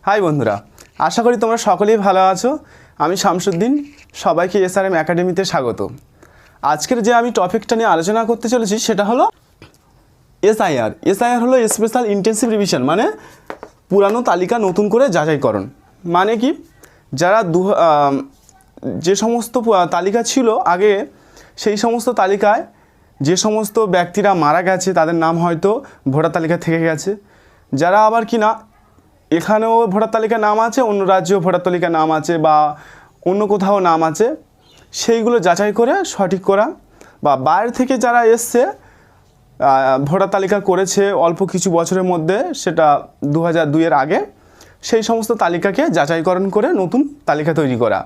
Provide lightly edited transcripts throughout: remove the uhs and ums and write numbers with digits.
High বন্ধুরা, আশা করি তোমরা সকলেই ভালো আছো। আমি শামসুদ্দিন, সবাইকে এসআরএম একাডেমিতে স্বাগত। আজকের যে আমি টপিকটা নিয়ে আলোচনা করতে চলেছি সেটা হলো এসআইআর। এসআইআর হলো স্পেশাল ইন্টেন্সিভ রিভিশন, মানে পুরানো তালিকা নতুন করে যাচাইকরণ। মানে কি, যারা যে সমস্ত তালিকা ছিল আগে, সেই সমস্ত তালিকায় যে সমস্ত ব্যক্তিরা মারা গেছে তাদের নাম হয়তো ভোটার তালিকা থেকে গেছে, যারা আবার কি না এখানেও ভোটার তালিকায় নাম আছে, অন্য রাজ্যেও ভোটার তালিকায় নাম আছে বা অন্য কোথাও নাম আছে, সেইগুলো যাচাই করে সঠিক করা, বা বাইরে থেকে যারা এসছে ভোটার তালিকা করেছে অল্প কিছু বছরের মধ্যে, সেটা 2002-এর আগে, সেই সমস্ত তালিকাকে যাচাইকরণ করে নতুন তালিকা তৈরি করা।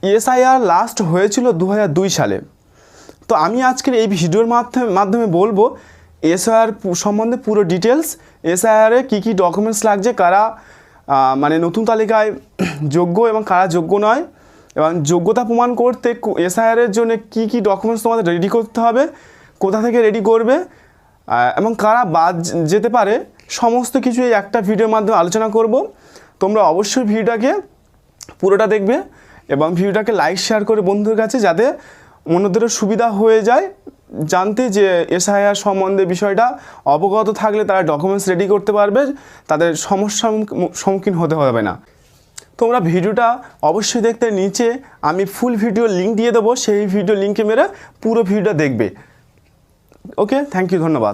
এসআইআর লাস্ট হয়েছিল 2002 সালে। তো আমি আজকের এই ভিডিওর মাধ্যমে বলবো এসআইআর সম্বন্ধে পুরো ডিটেলস, এসআইআরে কী কী ডকুমেন্টস লাগছে, কারা মানে নতুন তালিকায় যোগ্য এবং কারা যোগ্য নয়, এবং যোগ্যতা প্রমাণ করতে এসআইআরের জন্য কী কী ডকুমেন্টস তোমাদের রেডি করতে হবে, কোথা থেকে রেডি করবে, এবং কারা বাদ যেতে পারে, সমস্ত কিছু এই একটা ভিডিওর মাধ্যমে আলোচনা করব। তোমরা অবশ্যই ভিডিওটাকে পুরোটা দেখবে এবং ভিডিওটাকে লাইক শেয়ার করে বন্ধুদের কাছে, যাতে অন্যদেরও সুবিধা হয়ে যায় জানতে যে এসআইআর সম্বন্ধে বিষয়টা অবগত থাকলে তারা ডকুমেন্টস রেডি করতে পারবে, তাদের সমস্যার সম্মুখীন হতে হবে না। তোমরা ভিডিওটা অবশ্যই দেখতে নিচে আমি ফুল ভিডিও লিঙ্ক দিয়ে দেবো, সেই ভিডিও লিঙ্কে মেরে পুরো ভিডিওটা দেখবে। ওকে, থ্যাংক ইউ, ধন্যবাদ।